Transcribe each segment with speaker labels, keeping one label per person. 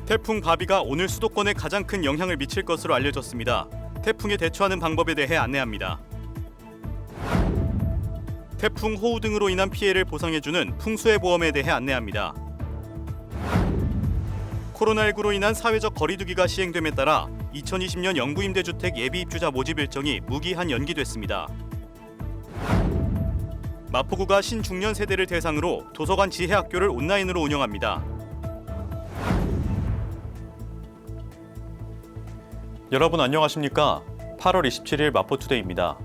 Speaker 1: 태풍 바비가 오늘 수도권에 가장 큰 영향을 미칠 것으로 알려졌습니다. 태풍에 대처하는 방법에 대해 안내합니다. 태풍 호우 등으로 인한 피해를 보상해주는 풍수해 보험에 대해 안내합니다. 코로나19로 인한 사회적 거리두기가 시행됨에 따라 2020년 영구임대주택 예비입주자 모집 일정이 무기한 연기됐습니다. 마포구가 신중년 세대를 대상으로 도서관 지혜학교를 온라인으로 운영합니다.
Speaker 2: 여러분 안녕하십니까? 8월 27일 마포투데이입니다.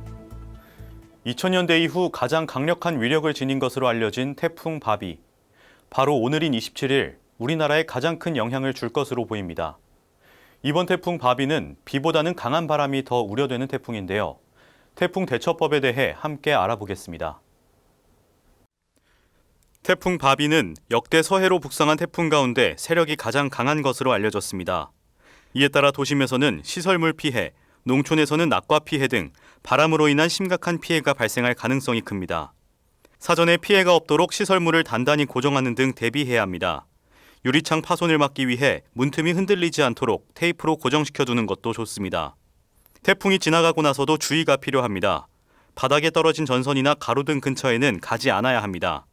Speaker 2: 2000년대 이후 가장 강력한 위력을 지닌 것으로 알려진 태풍 바비. 바로 오늘인 27일 우리나라에 가장 큰 영향을 줄 것으로 보입니다. 이번 태풍 바비는 비보다는 강한 바람이 더 우려되는 태풍인데요. 태풍 대처법에 대해 함께 알아보겠습니다.
Speaker 1: 태풍 바비는 역대 서해로 북상한 태풍 가운데 세력이 가장 강한 것으로 알려졌습니다. 이에 따라 도심에서는 시설물 피해, 농촌에서는 낙과 피해 등 바람으로 인한 심각한 피해가 발생할 가능성이 큽니다. 사전에 피해가 없도록 시설물을 단단히 고정하는 등 대비해야 합니다. 유리창 파손을 막기 위해 문틈이 흔들리지 않도록 테이프로 고정시켜두는 것도 좋습니다. 태풍이 지나가고 나서도 주의가 필요합니다. 바닥에 떨어진 전선이나 가로등 근처에는 가지 않아야 합니다.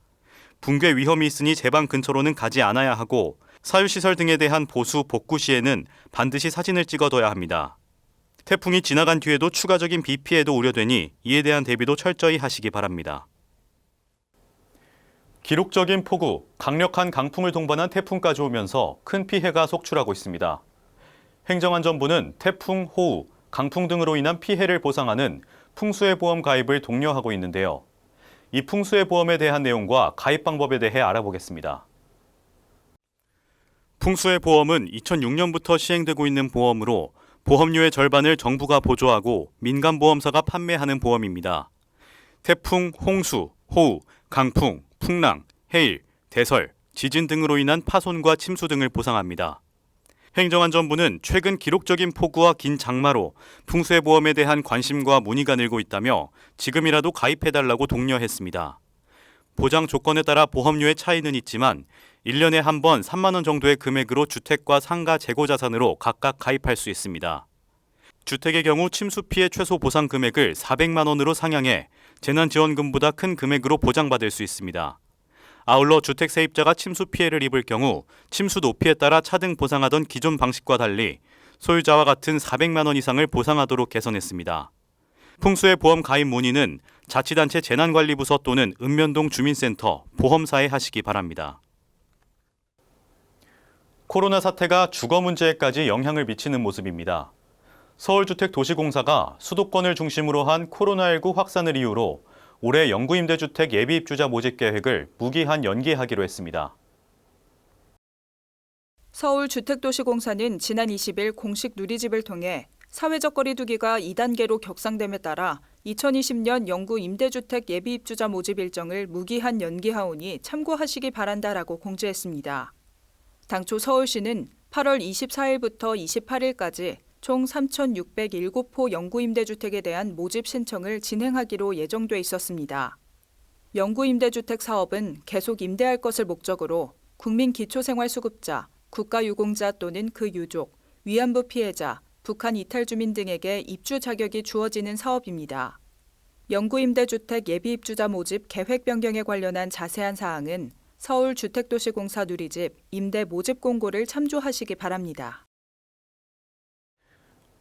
Speaker 1: 붕괴 위험이 있으니 제방 근처로는 가지 않아야 하고 사유시설 등에 대한 보수, 복구 시에는 반드시 사진을 찍어둬야 합니다. 태풍이 지나간 뒤에도 추가적인 비 피해도 우려되니 이에 대한 대비도 철저히 하시기 바랍니다.
Speaker 2: 기록적인 폭우, 강력한 강풍을 동반한 태풍까지 오면서 큰 피해가 속출하고 있습니다. 행정안전부는 태풍, 호우, 강풍 등으로 인한 피해를 보상하는 풍수해 보험 가입을 독려하고 있는데요. 이 풍수해 보험에 대한 내용과 가입 방법에 대해 알아보겠습니다.
Speaker 1: 풍수해 보험은 2006년부터 시행되고 있는 보험으로 보험료의 절반을 정부가 보조하고 민간보험사가 판매하는 보험입니다. 태풍, 홍수, 호우, 강풍, 풍랑, 해일, 대설, 지진 등으로 인한 파손과 침수 등을 보상합니다. 행정안전부는 최근 기록적인 폭우와 긴 장마로 풍수해 보험에 대한 관심과 문의가 늘고 있다며 지금이라도 가입해달라고 독려했습니다. 보장 조건에 따라 보험료의 차이는 있지만 1년에 한 번 3만 원 정도의 금액으로 주택과 상가 재고 자산으로 각각 가입할 수 있습니다. 주택의 경우 침수 피해 최소 보상 금액을 400만 원으로 상향해 재난지원금보다 큰 금액으로 보장받을 수 있습니다. 아울러 주택 세입자가 침수 피해를 입을 경우 침수 높이에 따라 차등 보상하던 기존 방식과 달리 소유자와 같은 400만 원 이상을 보상하도록 개선했습니다. 풍수해 보험 가입 문의는 자치단체 재난관리부서 또는 읍면동 주민센터, 보험사에 하시기 바랍니다.
Speaker 2: 코로나 사태가 주거 문제에까지 영향을 미치는 모습입니다. 서울주택도시공사가 수도권을 중심으로 한 코로나19 확산을 이유로 올해 영구임대주택 예비입주자 모집 계획을 무기한 연기하기로 했습니다.
Speaker 3: 서울주택도시공사는 지난 20일 공식 누리집을 통해 사회적 거리두기가 2단계로 격상됨에 따라 2020년 영구임대주택 예비입주자 모집 일정을 무기한 연기하오니 참고하시기 바란다라고 공지했습니다. 당초 서울시는 8월 24일부터 28일까지 총 3,607호 영구임대주택에 대한 모집 신청을 진행하기로 예정돼 있었습니다. 영구임대주택 사업은 계속 임대할 것을 목적으로 국민기초생활수급자, 국가유공자 또는 그 유족, 위안부 피해자, 북한 이탈 주민 등에게 입주 자격이 주어지는 사업입니다. 영구임대주택 예비입주자 모집 계획 변경에 관련한 자세한 사항은 서울주택도시공사 누리집 임대 모집 공고를 참조하시기 바랍니다.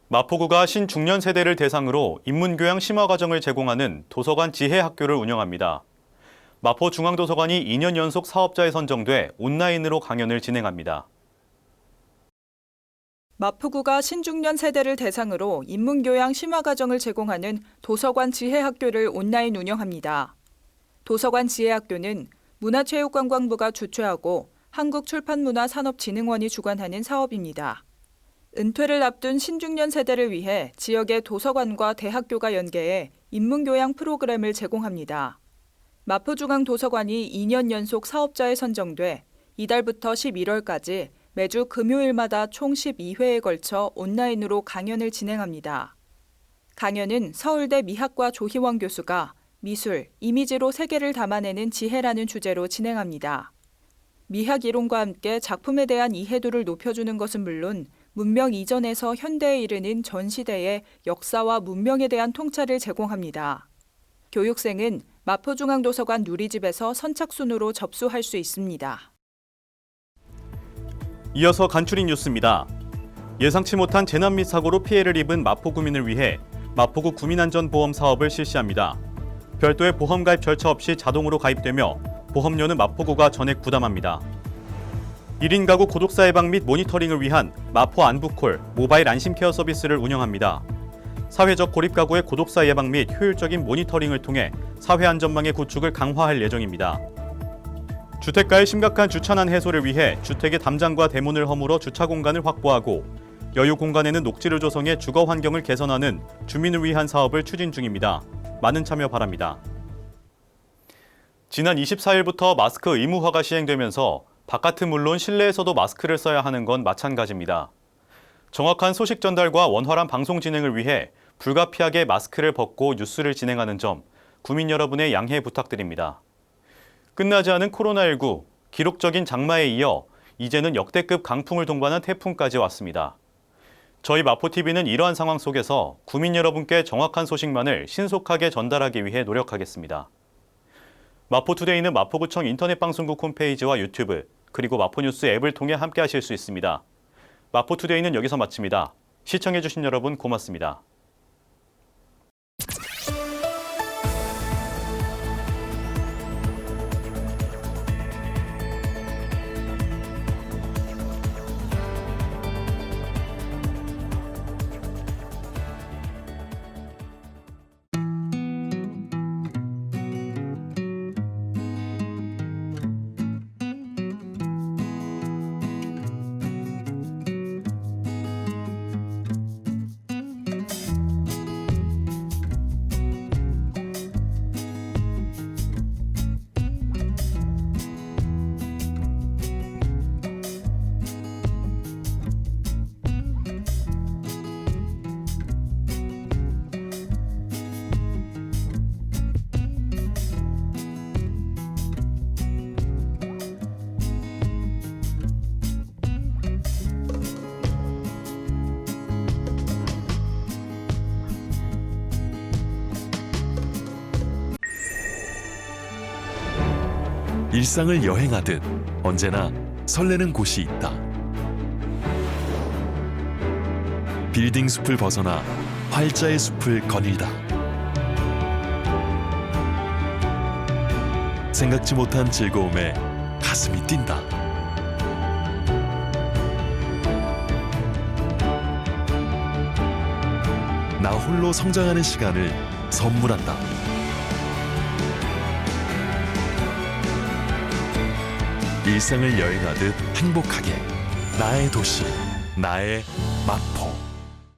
Speaker 2: 마포구가 신중년 세대를 대상으로 인문교양 심화과정을 제공하는 도서관 지혜학교를 운영합니다. 마포중앙도서관이 2년 연속 사업자에 선정돼 온라인으로 강연을 진행합니다.
Speaker 3: 마포구가 신중년 세대를 대상으로 인문교양 심화과정을 제공하는 도서관 지혜학교를 온라인 운영합니다. 도서관 지혜학교는 문화체육관광부가 주최하고 한국출판문화산업진흥원이 주관하는 사업입니다. 은퇴를 앞둔 신중년 세대를 위해 지역의 도서관과 대학교가 연계해 인문교양 프로그램을 제공합니다. 마포중앙도서관이 2년 연속 사업자에 선정돼 이달부터 11월까지 매주 금요일마다 총 12회에 걸쳐 온라인으로 강연을 진행합니다. 강연은 서울대 미학과 조희원 교수가 미술, 이미지로 세계를 담아내는 지혜라는 주제로 진행합니다. 미학 이론과 함께 작품에 대한 이해도를 높여주는 것은 물론 문명 이전에서 현대에 이르는 전 시대의 역사와 문명에 대한 통찰을 제공합니다. 교육생은 마포중앙도서관 누리집에서 선착순으로 접수할 수 있습니다.
Speaker 2: 이어서 간추린 뉴스입니다. 예상치 못한 재난 및 사고로 피해를 입은 마포 구민을 위해 마포구 구민안전보험 사업을 실시합니다. 별도의 보험 가입 절차 없이 자동으로 가입되며 보험료는 마포구가 전액 부담합니다. 1인 가구 고독사 예방 및 모니터링을 위한 마포 안부콜 모바일 안심케어 서비스를 운영합니다. 사회적 고립 가구의 고독사 예방 및 효율적인 모니터링을 통해 사회 안전망의 구축을 강화할 예정입니다. 주택가의 심각한 주차난 해소를 위해 주택의 담장과 대문을 허물어 주차 공간을 확보하고 여유 공간에는 녹지를 조성해 주거 환경을 개선하는 주민을 위한 사업을 추진 중입니다. 많은 참여 바랍니다. 지난 24일부터 마스크 의무화가 시행되면서 바깥은 물론 실내에서도 마스크를 써야 하는 건 마찬가지입니다. 정확한 소식 전달과 원활한 방송 진행을 위해 불가피하게 마스크를 벗고 뉴스를 진행하는 점 구민 여러분의 양해 부탁드립니다. 끝나지 않은 코로나19, 기록적인 장마에 이어 이제는 역대급 강풍을 동반한 태풍까지 왔습니다. 저희 마포TV는 이러한 상황 속에서 구민 여러분께 정확한 소식만을 신속하게 전달하기 위해 노력하겠습니다. 마포투데이는 마포구청 인터넷방송국 홈페이지와 유튜브, 그리고 마포뉴스 앱을 통해 함께하실 수 있습니다. 마포투데이는 여기서 마칩니다. 시청해주신 여러분 고맙습니다.
Speaker 4: 일상을 여행하듯 언제나 설레는 곳이 있다. 빌딩 숲을 벗어나 활자의 숲을 거닐다. 생각지 못한 즐거움에 가슴이 뛴다. 나 홀로 성장하는 시간을 선물한다. 일상을 여행하듯 행복하게 나의 도시, 나의 마포.